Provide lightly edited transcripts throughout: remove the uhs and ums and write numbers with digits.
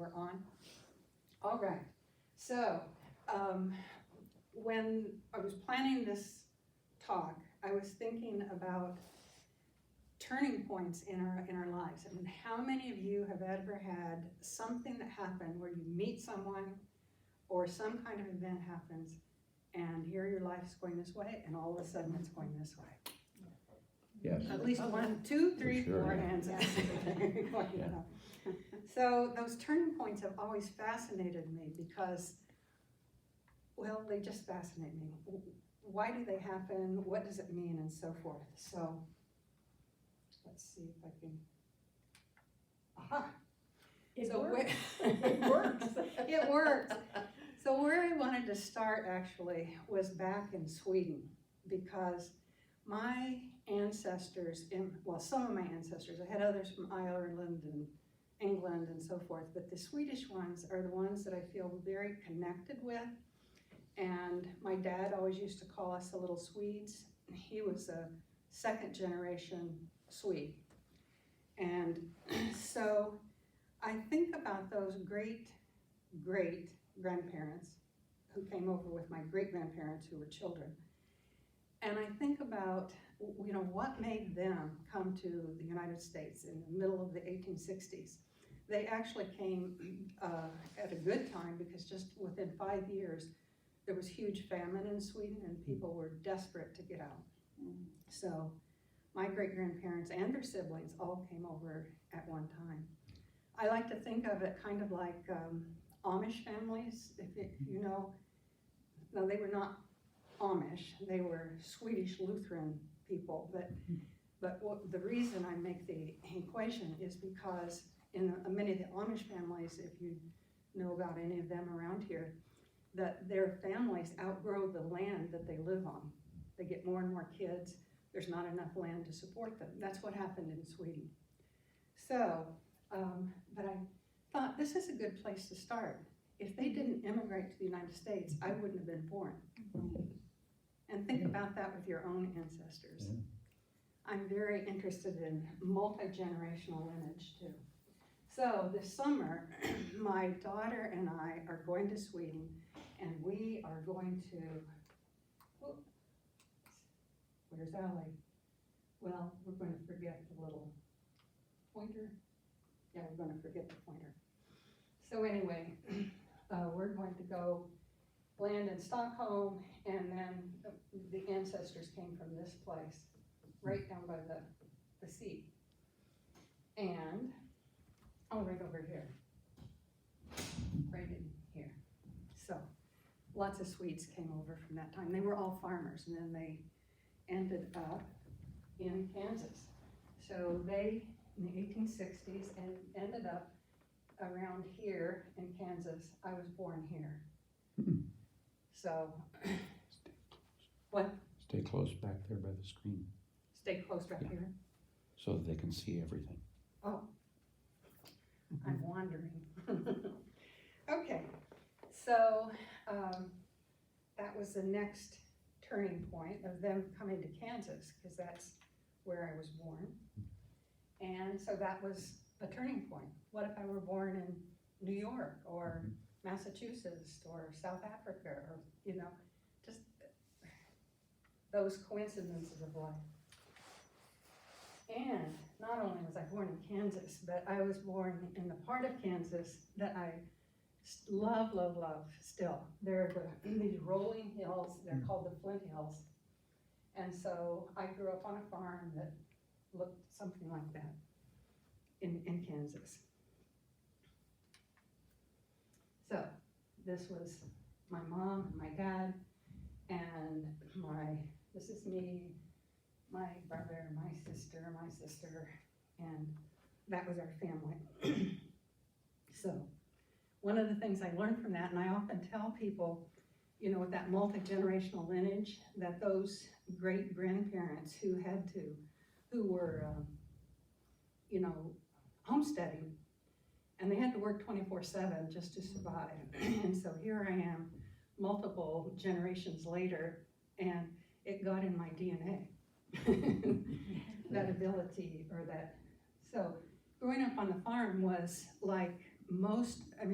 we're on. All right. So, when I was planning this talk, I was thinking about turning points in our lives. I mean, how many of you have ever had something that happened where you meet someone or some kind of event happens and here your life's going this way and all of a sudden it's going this way? Yes. At least 1, 2, 3, sure, 4 yeah. hands. So those turning points have always fascinated me because, well, they just fascinate me. Why do they happen? What does it mean? And so forth. So let's see if I can. Aha! It So works. It works. It works. So where I wanted to start actually was back in Sweden, because my ancestors, well, some of my ancestors, I had others from Ireland and England and so forth, but the Swedish ones are the ones that I feel very connected with. And my dad always used to call us the little Swedes. He was a second generation Swede. And so I think about those great grandparents who came over with my great grandparents who were children. And I think about, you know, what made them come to the United States in the middle of the 1860s. They actually came at a good time because just within 5 years, there was huge famine in Sweden and people were desperate to get out. So my great-grandparents and their siblings all came over at one time. I like to think of it kind of like Amish families, if you know. No, they were not Amish, they were Swedish Lutheran people, but the reason I make the equation is because in many of the Amish families, if you know about any of them around here, that their families outgrow the land that they live on. They get more and more kids, there's not enough land to support them. That's what happened in Sweden. So, but I thought this is a good place to start. If they didn't immigrate to the United States, I wouldn't have been born. And think about that with your own ancestors. Yeah. I'm very interested in multi-generational lineage too. So this summer, my daughter and I are going to Sweden, and we are going to, where's Allie? Well, we're going to forget the little pointer. Yeah, we're going to forget the pointer. So anyway, we're going to go land in Stockholm, and then the ancestors came from this place, right down by the sea. And, oh, right over here, right in here. So, lots of Swedes came over from that time. They were all farmers, and then they ended up in Kansas. So they, in the 1860s, and ended up around here in Kansas. I was born here. So, what? Stay close back there by the screen Stay close back Yeah. here. so that they can see everything. Oh, I'm wandering. Okay, so that was the next turning point of them coming to Kansas, because that's where I was born. And so that was a turning point. What if I were born in New York or Massachusetts or South Africa, or, you know, just those coincidences of life. And not only was I born in Kansas, but I was born in the part of Kansas that I love still. They're these rolling hills, they're called the Flint Hills. And so I grew up on a farm that looked something like that in Kansas. So this was my mom, my dad, and this is me, my brother, my sister, and that was our family. So one of the things I learned from that, and I often tell people, you know, with that multi-generational lineage, that those great grandparents who were, you know, homesteading, and they had to work 24/7 just to survive. And so here I am, multiple generations later, and it got in my DNA, that ability, or that. So growing up on the farm was like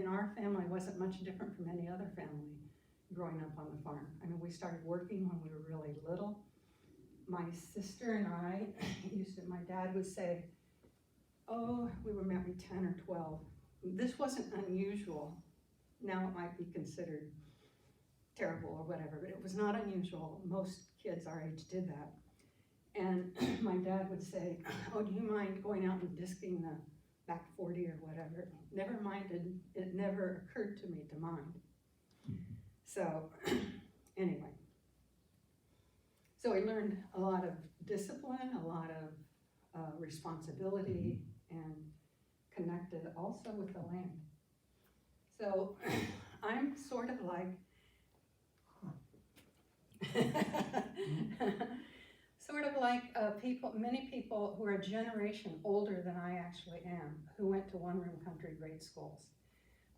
our family wasn't much different from any other family growing up on the farm. I mean, we started working when we were really little. My sister and I my dad would say, oh, we were maybe 10 or 12. This wasn't unusual. Now it might be considered terrible or whatever, but it was not unusual. Most kids our age did that. And my dad would say, oh, do you mind going out and disking the back 40 or whatever? Never minded, it never occurred to me to mind. So anyway, so I learned a lot of discipline, a lot of responsibility, and connected also with the land. So I'm sort of like, many people who are a generation older than I actually am, who went to one-room country grade schools.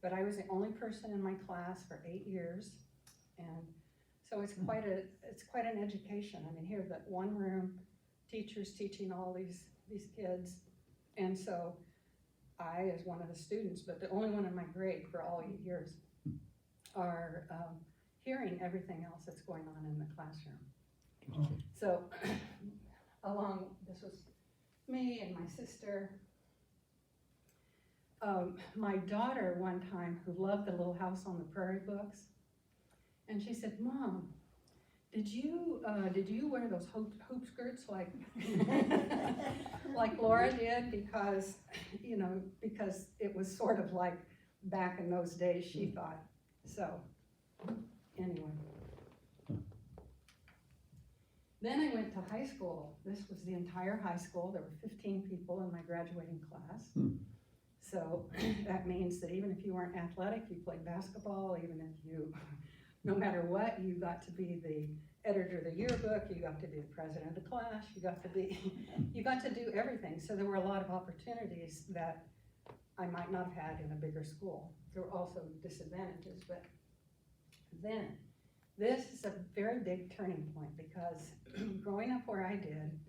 But I was the only person in my class for 8 years, and so it's quite an education. I mean, here, that one room, teachers teaching all these kids, and so I, as one of the students, but the only one in my grade for all 8 years, are hearing everything else that's going on in the classroom. So, this was me and my sister. My daughter one time, who loved the Little House on the Prairie books, and she said, Mom, did you wear those hoop skirts like like Laura did? Because it was sort of like back in those days, she thought. So anyway. Then I went to high school. This was the entire high school. There were 15 people in my graduating class. So that means that even if you weren't athletic, you played basketball, even if you, no matter what, you got to be the editor of the yearbook, you got to be the president of the class, you got to do everything. So there were a lot of opportunities that I might not have had in a bigger school. There were also disadvantages, but then this is a very big turning point, because growing up where I did,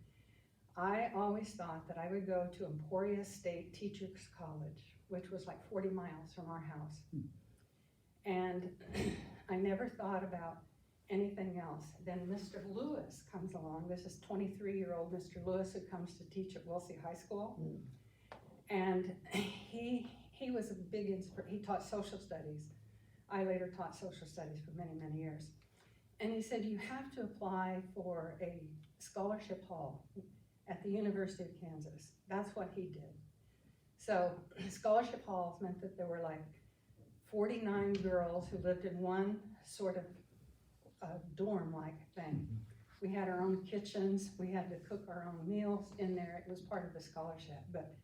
I always thought that I would go to Emporia State Teachers College, which was like 40 miles from our house. And I never thought about anything else. Then Mr. Lewis comes along. This is 23-year-old Mr. Lewis, who comes to teach at Wilsey High School. And he was a big inspiration. He taught social studies. I later taught social studies for many, many years. And he said, you have to apply for a scholarship hall at the University of Kansas. That's what he did. So scholarship halls meant that there were like 49 girls who lived in one sort of dorm-like thing. We had our own kitchens. We had to cook our own meals in there. It was part of the scholarship. But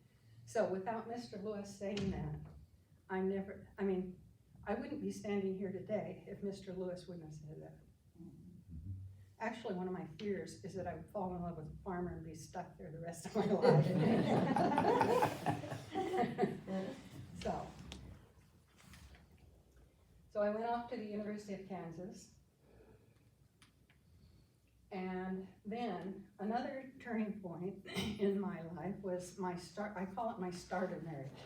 so without Mr. Lewis saying that, I wouldn't be standing here today if Mr. Lewis wouldn't have said that. Actually, one of my fears is that I would fall in love with a farmer and be stuck there the rest of my life. So I went off to the University of Kansas. And then another turning point in my life was I call it my starter marriage.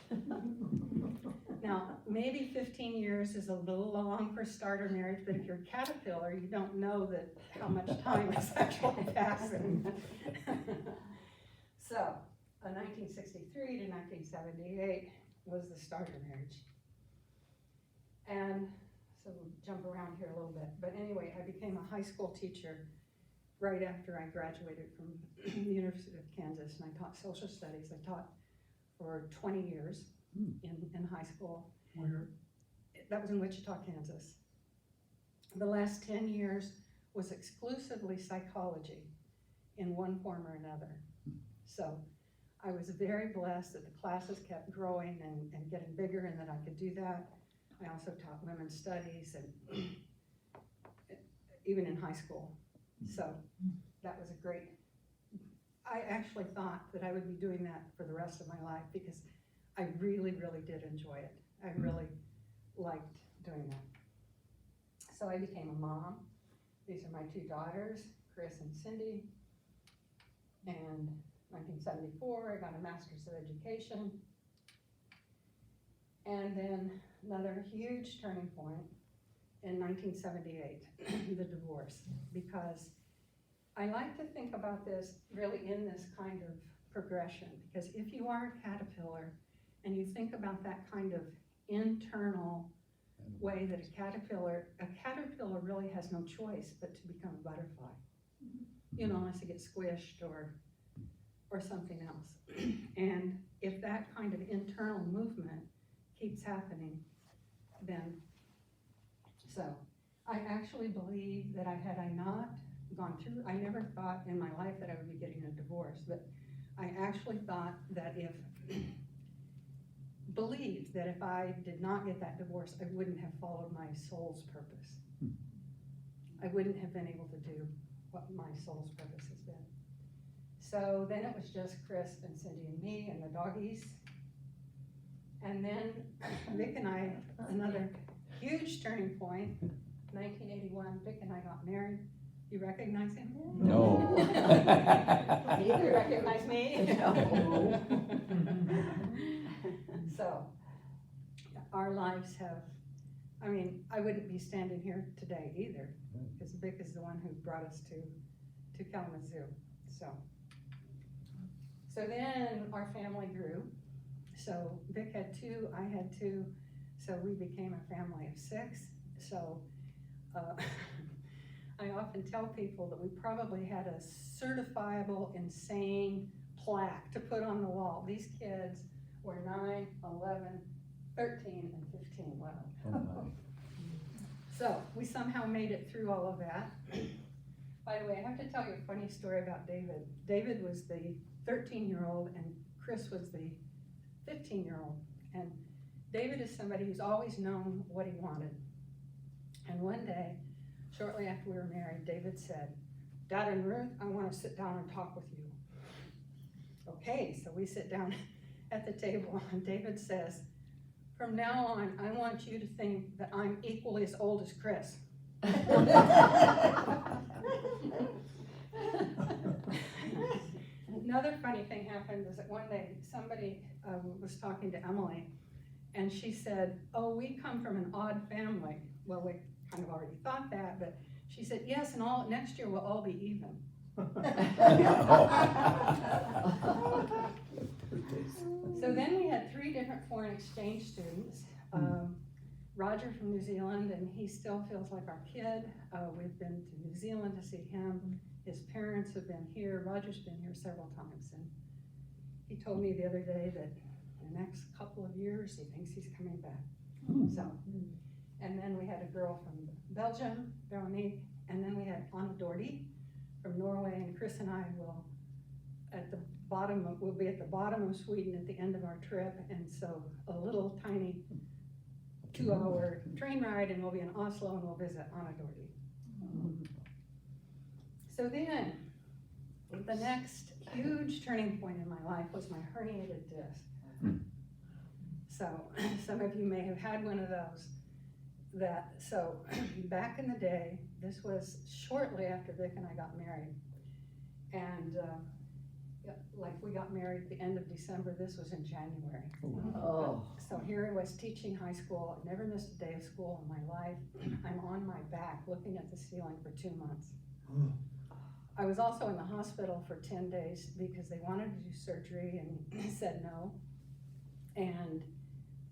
Now, maybe 15 years is a little long for starter marriage, but if you're a caterpillar, you don't know that how much time is actually passing. So, 1963 to 1978 was the starter marriage. And so we'll jump around here a little bit. But anyway, I became a high school teacher right after I graduated from the University of Kansas, and I taught social studies. I taught for 20 years in high school. Where? That was in Wichita, Kansas. The last 10 years was exclusively psychology in one form or another. So I was very blessed that the classes kept growing and getting bigger, and that I could do that. I also taught women's studies, and even in high school. So that was I actually thought that I would be doing that for the rest of my life, because I really, really did enjoy it. I really liked doing that. So I became a mom. These are my two daughters, Chris and Cindy. And 1974, I got a master's of education. And then another huge turning point in 1978, the divorce, because I like to think about this really in this kind of progression, because if you are a caterpillar and you think about that kind of internal way that a caterpillar really has no choice but to become a butterfly, you know, unless it gets squished or something else. And if that kind of internal movement keeps happening, then, so I actually believe that had I not gone through, I never thought in my life that I would be getting a divorce, but I actually thought that believed that if I did not get that divorce, I wouldn't have followed my soul's purpose. I wouldn't have been able to do what my soul's purpose has been. So then it was just Chris and Cindy and me and the doggies. And then Vic and I, another huge turning point, 1981, Vic and I got married. You recognize him? No. You recognize me? No. So, our lives have, I mean, I wouldn't be standing here today either, because Vic is the one who brought us to Kalamazoo. So then our family grew. So Vic had 2, I had 2, so we became a family of 6. So I often tell people that we probably had a certifiable insane plaque to put on the wall. These kids were 9, 11, 13, and 15. Wow. Oh, So we somehow made it through all of that. By the way, I have to tell you a funny story about David. David was the 13-year-old and Chris was the 15-year-old. And David is somebody who's always known what he wanted. And one day, shortly after we were married, David said, "Dad and Ruth, I want to sit down and talk with you." Okay, so we sit down at the table and David says, "From now on, I want you to think that I'm equally as old as Chris." Another funny thing happened was that one day somebody was talking to Emily and she said, "Oh, we come from an odd family." Well, we kind of already thought that, but she said, "Yes, and next year we'll all be even." So then we had 3 different foreign exchange students. Roger from New Zealand, and he still feels like our kid. We've been to New Zealand to see him. His parents have been here. Roger's been here several times, and he told me the other day that in the next couple of years he thinks he's coming back. So, and then we had a girl from Belgium, Veronique, and then we had Anna Doherty from Norway, and Chris and I will we'll be at the bottom of Sweden at the end of our trip, and so a little tiny 2-hour train ride, and we'll be in Oslo, and we'll visit Anna Doherty. So then, the next huge turning point in my life was my herniated disc. So, some of you may have had one of those. So, back in the day, this was shortly after Vic and I got married, and like we got married at the end of December, this was in January. Oh. So here I was teaching high school, I never missed a day of school in my life. I'm on my back looking at the ceiling for 2 months. I was also in the hospital for 10 days because they wanted to do surgery and said no. And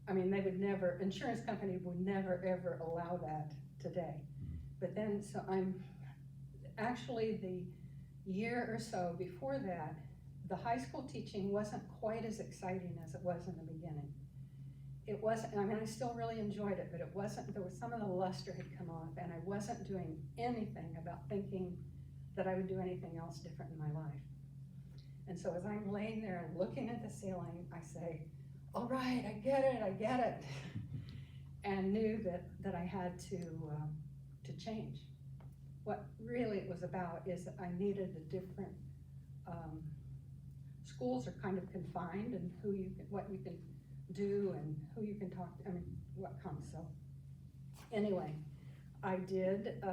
I mean, they would never, insurance company would never ever allow that today. But then, so I'm actually the year or so before that, the high school teaching wasn't quite as exciting as it was in the beginning. It wasn't, I mean, I still really enjoyed it, but it wasn't, there was some of the luster had come off, and I wasn't doing anything about thinking that I would do anything else different in my life. And so as I'm laying there looking at the ceiling, I say, "All right, I get it," and knew that I had to change. What really it was about is that I needed a different, schools are kind of confined in what you can do and who you can talk to, I mean, what comes. So anyway, I did,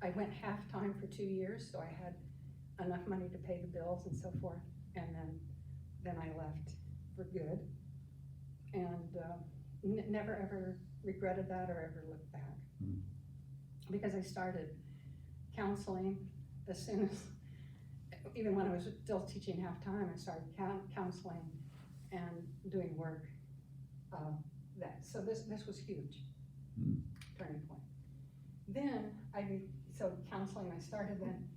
I went half-time for 2 years, so I had enough money to pay the bills and so forth, and then I left for good. And never ever regretted that or ever looked back. Mm. Because I started counseling as soon as, even when I was still teaching half-time, I started counseling and doing work, so this was huge, Mm. turning point. Then so counseling, I started then,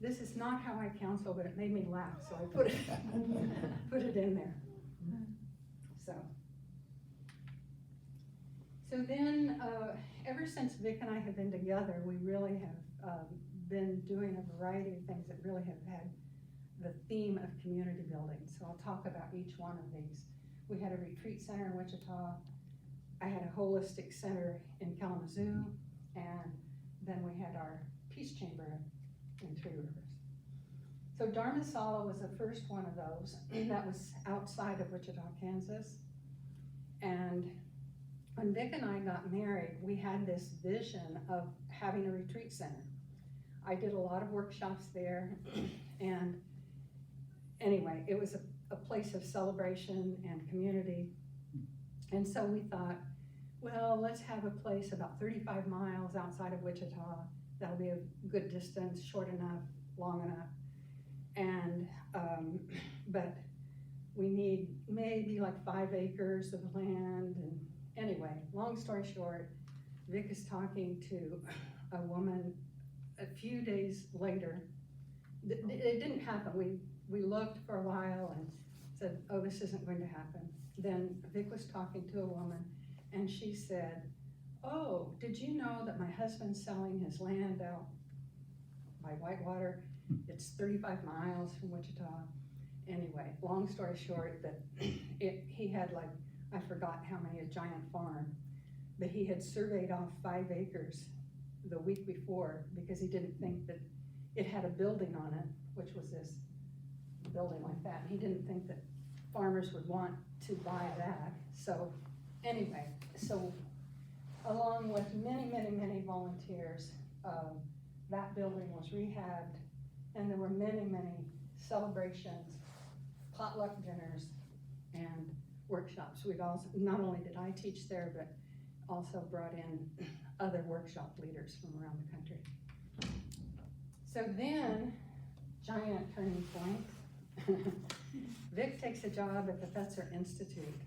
this is not how I counsel, but it made me laugh, so I put it in there. So then, ever since Vic and I have been together, we really have been doing a variety of things that really have had the theme of community building. So I'll talk about each one of these. We had a retreat center in Wichita. I had a holistic center in Kalamazoo, and then we had our peace chamber in Three Rivers. So Dharmasala was the first one of those, and that was outside of Wichita, Kansas. And when Vic and I got married, we had this vision of having a retreat center. I did a lot of workshops there, and anyway, it was a place of celebration and community. And so we thought, well, let's have a place about 35 miles outside of Wichita. That'll be a good distance, short enough, long enough. And, but we need maybe like 5 acres of land. And anyway, long story short, Vic is talking to a woman a few days later. It didn't happen. We looked for a while and said, oh, this isn't going to happen. Then Vic was talking to a woman, and she said, oh, did you know that my husband's selling his land out by Whitewater? It's 35 miles from Wichita. Anyway, long story short, that he had like, I forgot how many, a giant farm, but he had surveyed off 5 acres the week before because he didn't think that it had a building on it, which was this building like that. And he didn't think that farmers would want to buy that. So anyway, so along with many, many, many volunteers, that building was rehabbed, and there were many, many celebrations, potluck dinners, and workshops. We've also, not only did I teach there, but also brought in other workshop leaders from around the country. So then, giant turning point. Vic takes a job at the Fetzer Institute.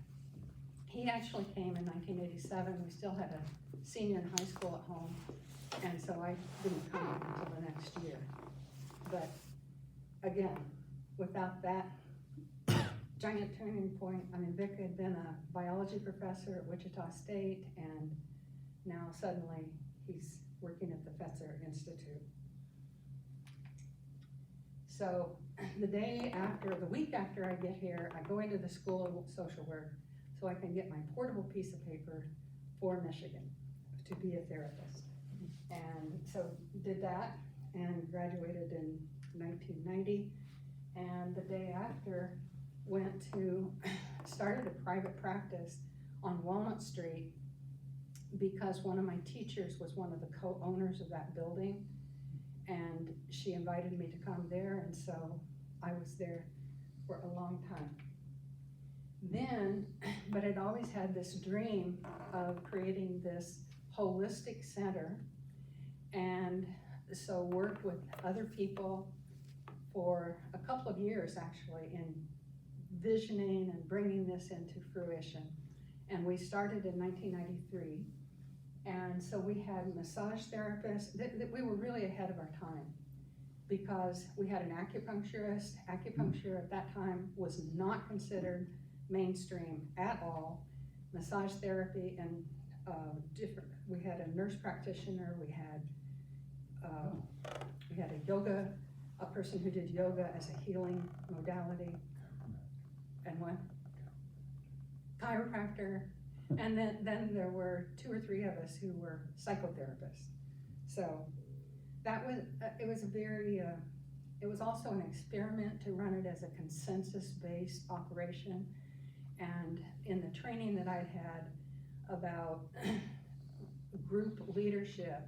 He actually came in 1987. We still had a senior in high school at home, and so I didn't come until the next year. But again, without that giant turning point, I mean, Vic had been a biology professor at Wichita State, and now suddenly he's working at the Fetzer Institute. So the week after I get here, I go into the School of Social Work so I can get my portable piece of paper for Michigan to be a therapist. And so did that and graduated in 1990. And the day after, started a private practice on Walnut Street because one of my teachers was one of the co-owners of that building, and she invited me to come there, and so I was there for a long time. Then, but I'd always had this dream of creating this holistic center, and so worked with other people for a couple of years actually in visioning and bringing this into fruition. And we started in 1993. And so we had massage therapists. We were really ahead of our time because we had an acupuncturist. Acupuncture at that time was not considered mainstream at all. Massage therapy and we had a nurse practitioner. We had a person who did yoga as a healing modality. And one chiropractor. And then there were 2 or 3 of us who were psychotherapists. So that was, it was also an experiment to run it as a consensus-based operation. And in the training that I'd had about group leadership,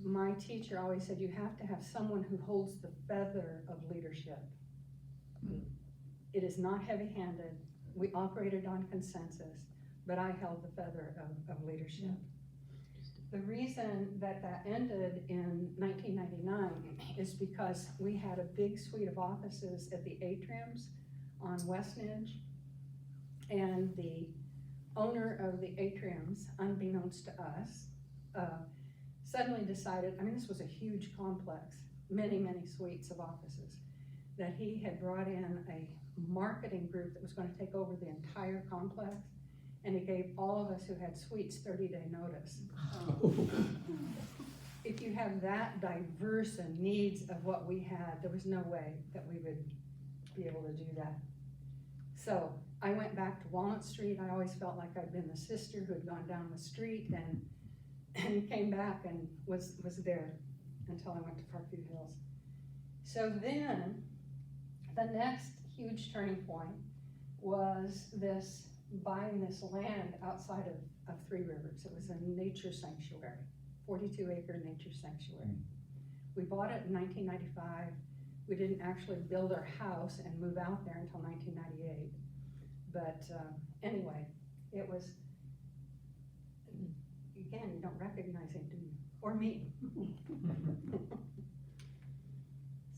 my teacher always said, you have to have someone who holds the feather of leadership. It is not heavy-handed. We operated on consensus, but I held the feather of leadership. The reason that ended in 1999 is because we had a big suite of offices at the atriums on West Ninja, and the owner of the atriums, unbeknownst to us, suddenly decided, I mean, this was a huge complex, many suites of offices, that he had brought in a marketing group that was going to take over the entire complex, and he gave all of us who had suites 30-day notice. If you have that diverse in needs of what we had, there was no way that we would be able to do that. So I went back to Walnut Street. I always felt like I'd been the sister who had gone down the street and came back and was there until I went to Parkview Hills. So then the next huge turning point was buying this land outside of Three Rivers. It was a nature sanctuary, 42-acre nature sanctuary. We bought it in 1995. We didn't actually build our house and move out there until 1998. But anyway, it was, again, you don't recognize him, do you? Or me.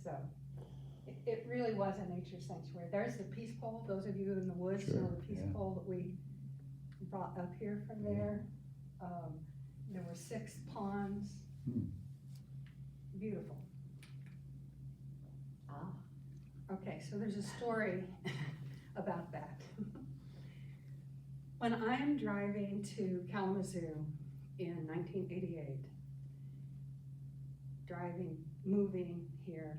So, it really was a nature sanctuary. There's the peace pole. Those of you in the woods know the peace pole that we brought up here from there. There were 6 ponds. Beautiful. Okay, so there's a story about that. When I'm driving to Kalamazoo in 1988, moving here,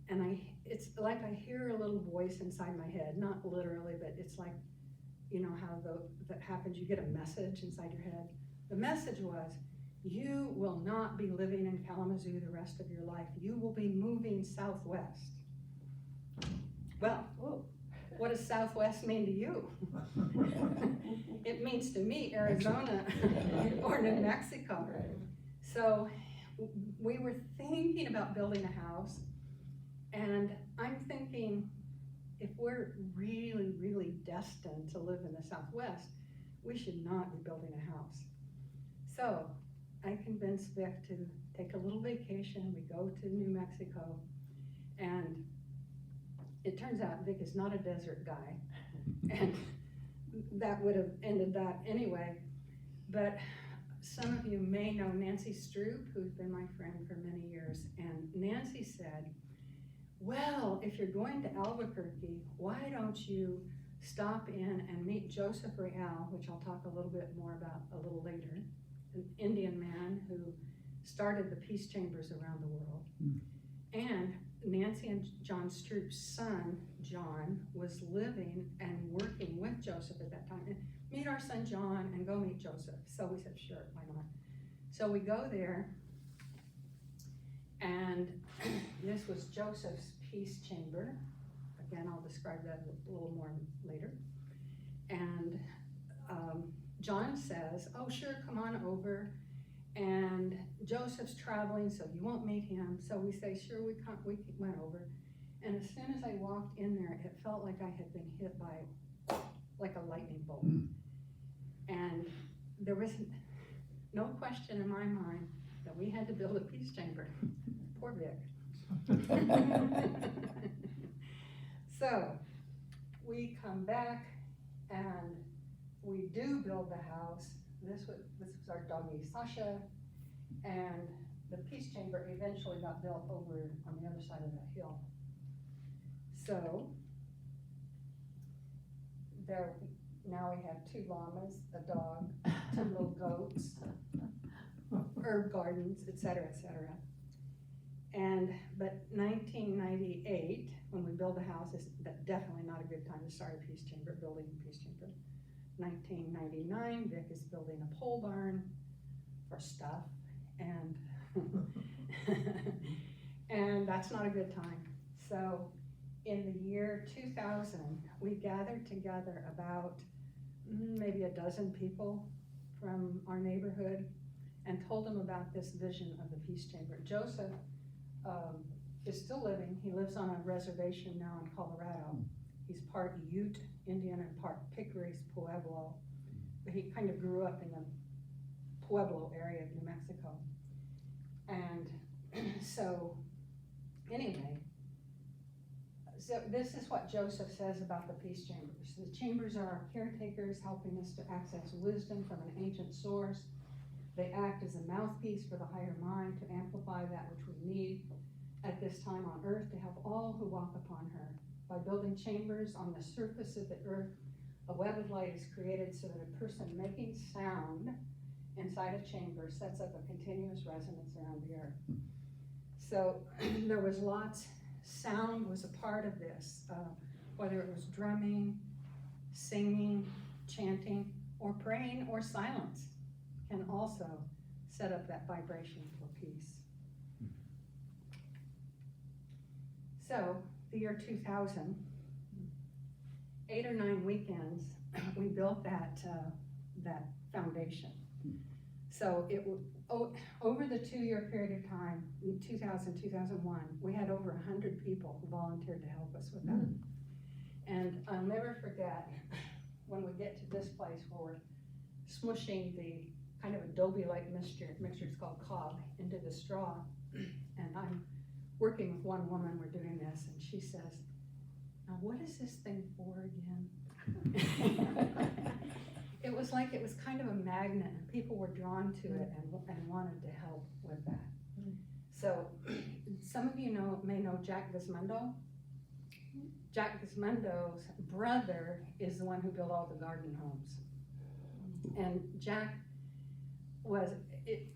and it's like I hear a little voice inside my head, not literally, but it's like, you know how that happens, you get a message inside your head. The message was, you will not be living in Kalamazoo the rest of your life. You will be moving southwest. Well, what does southwest mean to you? It means to me Arizona or New Mexico. So we were thinking about building a house, and I'm thinking, if we're really destined to live in the Southwest, we should not be building a house. So I convinced Vic to take a little vacation. We go to New Mexico, and it turns out Vic is not a desert guy, and that would have ended that anyway. But some of you may know Nancy Stroop, who's been my friend for many years, and Nancy said, well, if you're going to Albuquerque, why don't you stop in and meet Joseph Real, which I'll talk a little bit more about a little later, an Indian man who started the peace chambers around the world. And Nancy and John Stroop's son, John, was living and working with Joseph at that time. And meet our son John and go meet Joseph. So we said, sure, why not? So we go there, and this was Joseph's peace chamber. Again, I'll describe that a little more later. And John says, oh, sure, come on over. And Joseph's traveling, so you won't meet him. So we say, sure, we went over. And as soon as I walked in there, it felt like I had been hit by like a lightning bolt. And there was no question in my mind that we had to build a peace chamber. Poor Vic. So we come back and we do build the house. This was our doggie Sasha, and the peace chamber eventually got built over on the other side of that hill. So now we have 2 llamas, a dog, 2 little goats, herb gardens, etc., etc. But 1998, when we build a house, is definitely not a good time to start a peace chamber, building a peace chamber. 1999, Vic is building a pole barn for stuff, and and that's not a good time. So in the year 2000, we gathered together about maybe a dozen people from our neighborhood and told them about this vision of the peace chamber. Joseph is still living. He lives on a reservation now in Colorado. He's part Ute Indian and part Piccary's Pueblo. he kind of grew up in the Pueblo area of New Mexico. And so, anyway, so this is what Joseph says about the peace chambers. The chambers are our caretakers, helping us to access wisdom from an ancient source. They act as a mouthpiece for the higher mind to amplify that which we need at this time on earth to help all who walk upon her. By building chambers on the surface of the earth, a web of light is created so that a person making sound inside a chamber sets up a continuous resonance around the earth. So there was lots, sound was a part of this, whether it was drumming, singing, chanting, or praying, or silence can also set up that vibration for peace. So, the year 2000, 8 or 9 weekends, we built that foundation. So over the 2-year period of time, in 2000, 2001, we had over 100 people who volunteered to help us with that. And I'll never forget when we get to this place where we're smushing the kind of adobe-like mixture, it's called cob, into the straw. And I'm working with one woman, we're doing this, and she says, "Now what is this thing for again?" It was like it was kind of a magnet, and people were drawn to it and wanted to help with that. So some of you may know Jack Gizmondo. Jack Gizmondo's brother is the one who built all the garden homes. And Jack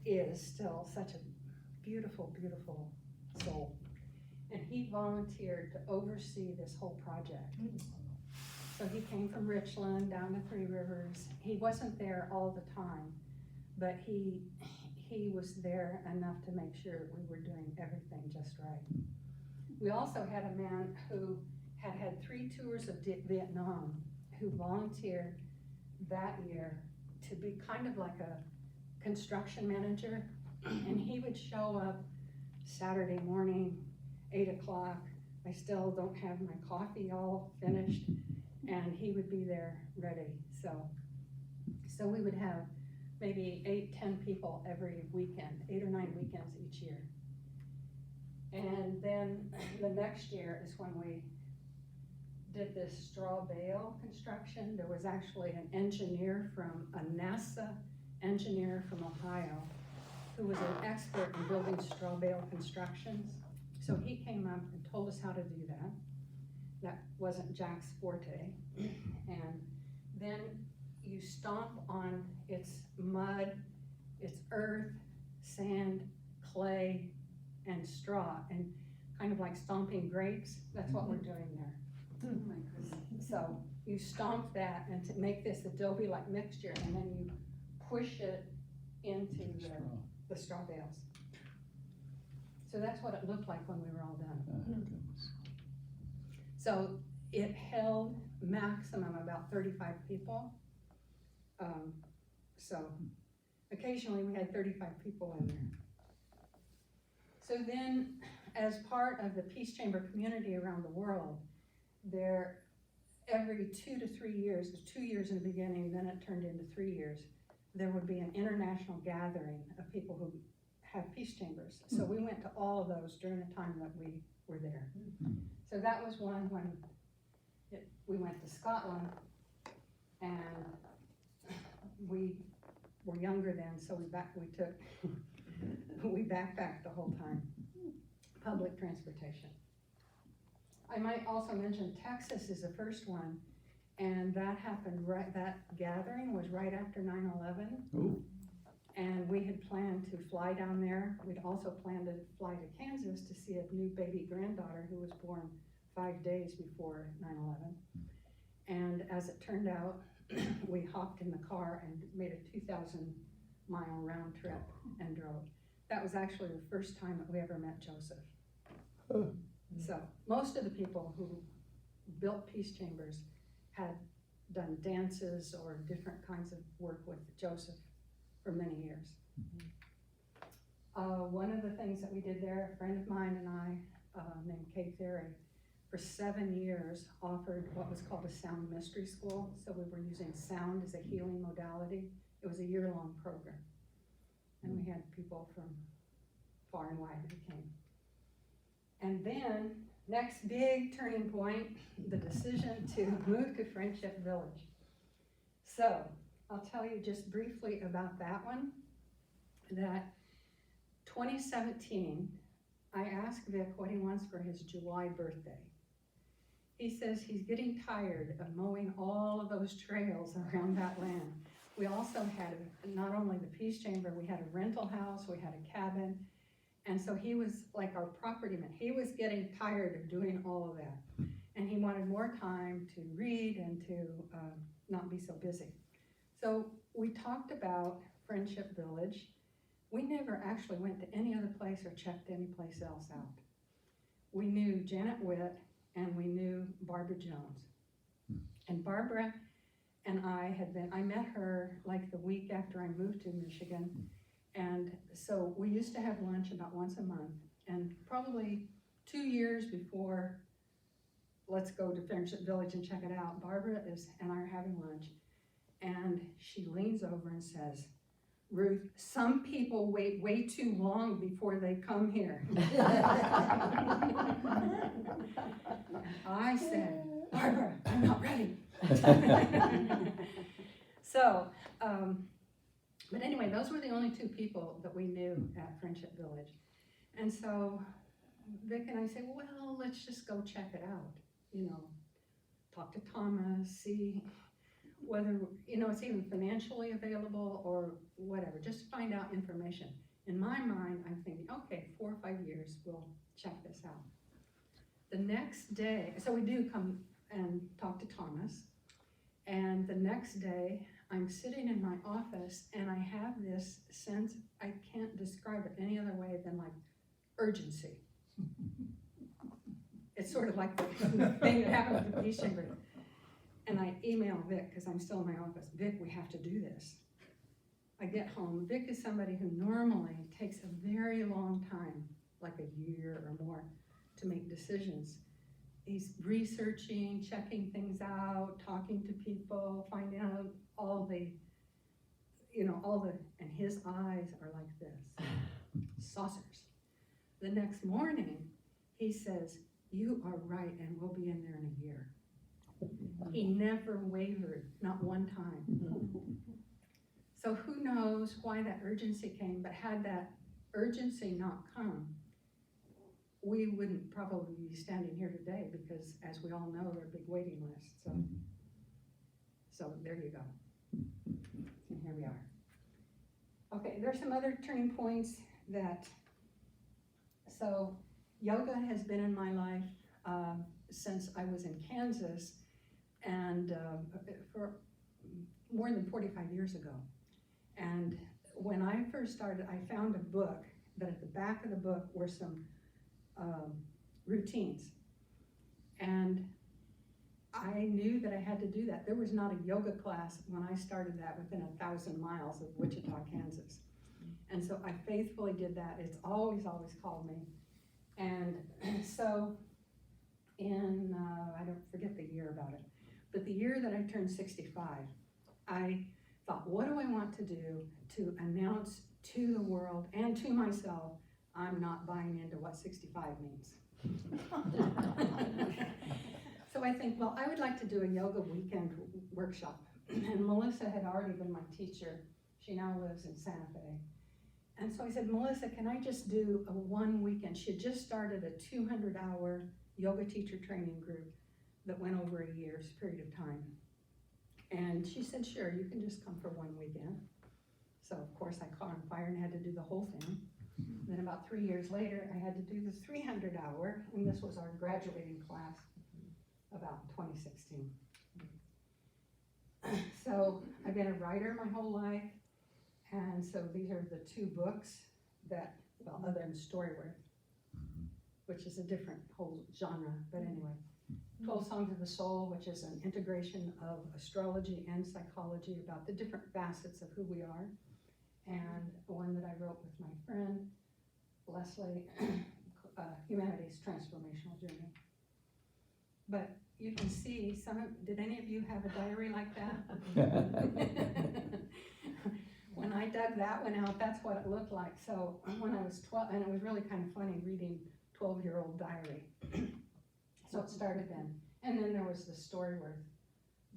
is still such a beautiful, beautiful soul. And he volunteered to oversee this whole project. So he came from Richland down to Three Rivers. He wasn't there all the time, but he was there enough to make sure we were doing everything just right. We also had a man who had 3 tours of Vietnam who volunteered that year to be kind of like a construction manager, and he would show up Saturday morning, 8 o'clock. I still don't have my coffee all finished, and he would be there ready. So we would have maybe 8-10 people every weekend, 8 or 9 weekends each year. And then the next year is when we did this straw bale construction. There was actually an engineer from a NASA engineer from Ohio who was an expert in building straw bale constructions. So he came up and told us how to do that. That wasn't Jack's forte. And then you stomp on its mud, its earth, sand, clay, and straw, and kind of like stomping grapes. That's what we're doing there. Oh my goodness. So you stomp that and to make this adobe-like mixture, and then you push it into the straw bales. So that's what it looked like when we were all done. So it held maximum about 35 people. So occasionally we had 35 people in there. So then, as part of the Peace Chamber community around the world, there, every 2 to 3 years, it was 2 years in the beginning, then it turned into 3 years, there would be an international gathering of people who have peace chambers. So we went to all of those during the time that we were there. So that was one when we went to Scotland, and we were younger then, so we backpacked the whole time. Public transportation. I might also mention Texas is the first one, and that happened that gathering was right after 9/11. Ooh. And we had planned to fly down there. We'd also planned to fly to Kansas to see a new baby granddaughter who was born 5 days before 9/11. And as it turned out, we hopped in the car and made a 2,000-mile round trip and drove. That was actually the first time that we ever met Joseph. So most of the people who built peace chambers had done dances or different kinds of work with Joseph for many years. One of the things that we did there, a friend of mine and I, named Kay Ferry, for 7 years, offered what was called a sound mystery school. So we were using sound as a healing modality. It was a year-long program. And we had people from far and wide who came. And then, next big turning point, the decision to move to Friendship Village. So, I'll tell you just briefly about that one. That 2017, I asked Vic what he wants for his July birthday. He says he's getting tired of mowing all of those trails around that land. We also had not only the Peace Chamber, we had a rental house, we had a cabin, and so he was like our property man. He was getting tired of doing all of that, and he wanted more time to read and to not be so busy. So we talked about Friendship Village. We never actually went to any other place or checked any place else out. We knew Janet Witt and we knew Barbara Jones. And Barbara and I met her like the week after I moved to Michigan. And so we used to have lunch about once a month. And probably 2 years before, let's go to Friendship Village and check it out, Barbara and I are having lunch. And she leans over and says, "Ruth, some people wait way too long before they come here." I said, "Barbara, I'm not ready." So, but anyway, those were the only 2 people that we knew at Friendship Village. And so Vic and I said, well, let's just go check it out. You know, talk to Thomas, see whether, you know, it's even financially available or whatever, just find out information. In my mind, I'm thinking, okay, 4 or 5 years, we'll check this out. The next day, so we do come and talk to Thomas, and the next day, I'm sitting in my office and I have this sense, I can't describe it any other way than like urgency. It's sort of like the thing that happened with the Peace Chamber. And I email Vic, because I'm still in my office, Vic, we have to do this. I get home, Vic is somebody who normally takes a very long time, like a year or more, to make decisions. He's researching, checking things out, talking to people, finding out all the, and his eyes are like this, saucers. The next morning, he says, "You are right, and we'll be in there in a year." He never wavered, not one time. So who knows why that urgency came, but had that urgency not come, we wouldn't probably be standing here today because, as we all know, there are big waiting lists. So there you go. And here we are. Okay, there's some other turning points so yoga has been in my life since I was in Kansas, and for more than 45 years ago. And when I first started, I found a book, but at the back of the book were some routines. And I knew that I had to do that. There was not a yoga class when I started that within 1,000 miles of Wichita, Kansas. And so I faithfully did that. It's always called me. And so in, I don't forget the year about it, but the year that I turned 65, I thought, what do I want to do to announce to the world and to myself, I'm not buying into what 65 means. So I think, well, I would like to do a yoga weekend workshop. And Melissa had already been my teacher. She now lives in Santa Fe. And so I said, Melissa, can I just do a 1 weekend? She had just started a 200-hour yoga teacher training group that went over a year's period of time. And she said, sure, you can just come for 1 weekend. So of course I caught on fire and had to do the whole thing. Then about 3 years later, I had to do the 300-hour, and this was our graduating class about 2016. So I've been a writer my whole life, and so these are the 2 books that, well, other than Storyworth, which is a different whole genre, but anyway. 12 Songs of the Soul, which is an integration of astrology and psychology about the different facets of who we are. And one that I wrote with my friend, Leslie, Humanity's Transformational Journey. but you can see did any of you have a diary like that? When I dug that one out, that's what it looked like. So when I was 12, and it was really kind of funny reading 12-year-old diary. So it started then. And then there was the Storyworth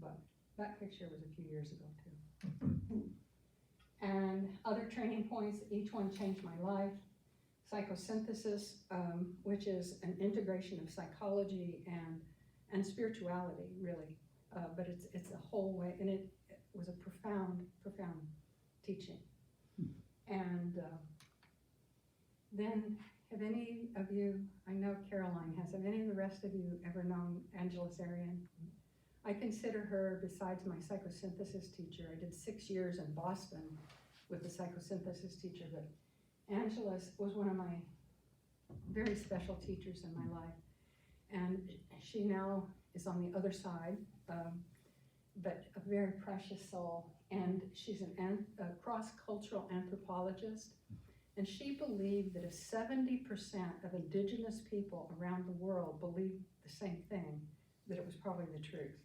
book. That picture was a few years ago too. And other training points, each one changed my life. Psychosynthesis, which is an integration of psychology and spirituality, really. But it's a whole way, and it was a profound teaching. And then have any of you, I know Caroline has, have any of the rest of you ever known Angela Zarian? I consider her, besides my psychosynthesis teacher, I did 6 years in Boston with the psychosynthesis teacher, but Angela was one of my very special teachers in my life. And she now is on the other side, but a very precious soul. And she's a cross-cultural anthropologist. And she believed that if 70% of indigenous people around the world believed the same thing, that it was probably the truth.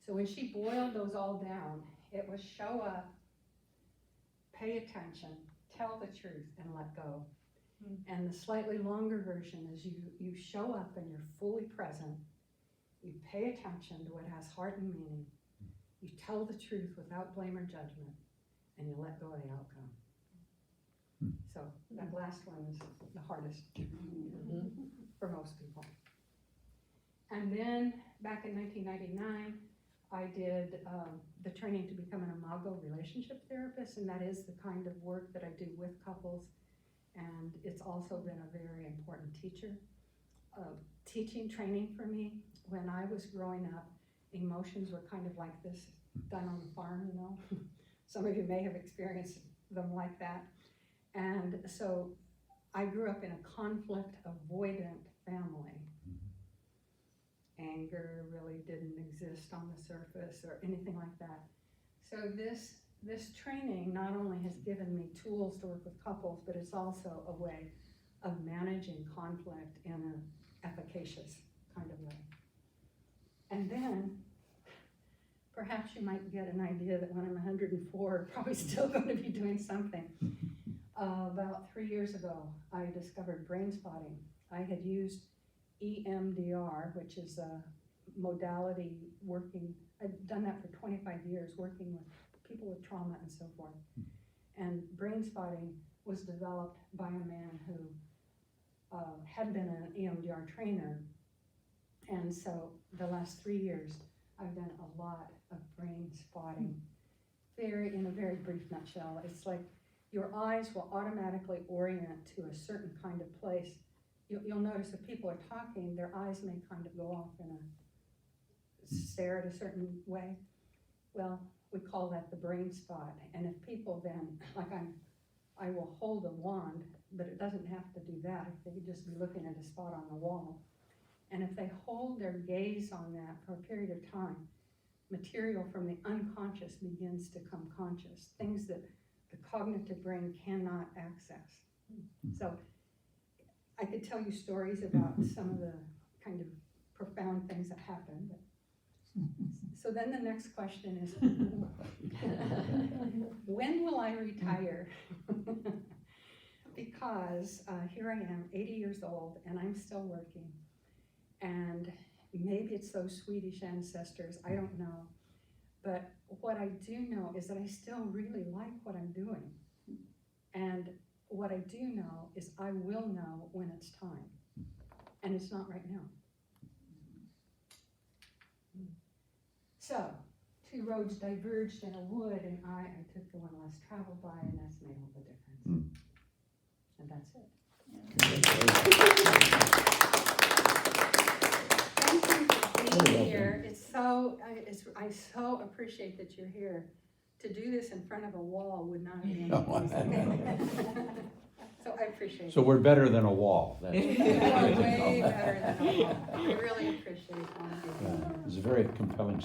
So when she boiled those all down, it was show up, pay attention, tell the truth, and let go. And the slightly longer version is you show up and you're fully present, you pay attention to what has heart and meaning, you tell the truth without blame or judgment, and you let go of the outcome. So that last one is the hardest for most people. And then back in 1999, I did the training to become an Imago relationship therapist, and that is the kind of work that I do with couples. And it's also been a very important teaching training for me. When I was growing up, emotions were kind of like this, done on the farm, you know. Some of you may have experienced them like that. And so I grew up in a conflict avoidant family. Anger really didn't exist on the surface or anything like that. So this training not only has given me tools to work with couples, but it's also a way of managing conflict in an efficacious kind of way. And then perhaps you might get an idea that when I'm 104, I'm probably still going to be doing something. About 3 years ago, I discovered brain spotting. I had used EMDR, which is a modality working, I've done that for 25 years, working with people with trauma and so forth. And brain spotting was developed by a man who had been an EMDR trainer. And so the last 3 years, I've done a lot of brain spotting. In a very brief nutshell, it's like your eyes will automatically orient to a certain kind of place. You'll notice if people are talking, their eyes may kind of go off in a stare at a certain way. Well, we call that the brain spot. And if people then, like I will hold a wand, but it doesn't have to do that. They could just be looking at a spot on the wall. And if they hold their gaze on that for a period of time, material from the unconscious begins to come conscious, things that the cognitive brain cannot access. So I could tell you stories about some of the kind of profound things that happened. So then the next question is, when will I retire? Because here I am, 80 years old, and I'm still working. And maybe it's those Swedish ancestors, I don't know. But what I do know is that I still really like what I'm doing. And what I do know is I will know when it's time. And it's not right now. So, 2 roads diverged in a wood, and I took the one less traveled by, and that's made all the difference. And that's it. Thank you for being here. I so appreciate that you're here. To do this in front of a wall would not have been easy. So I appreciate it. So we're better than a wall. That's You are way better than a wall. I really appreciate all of you. It's a very compelling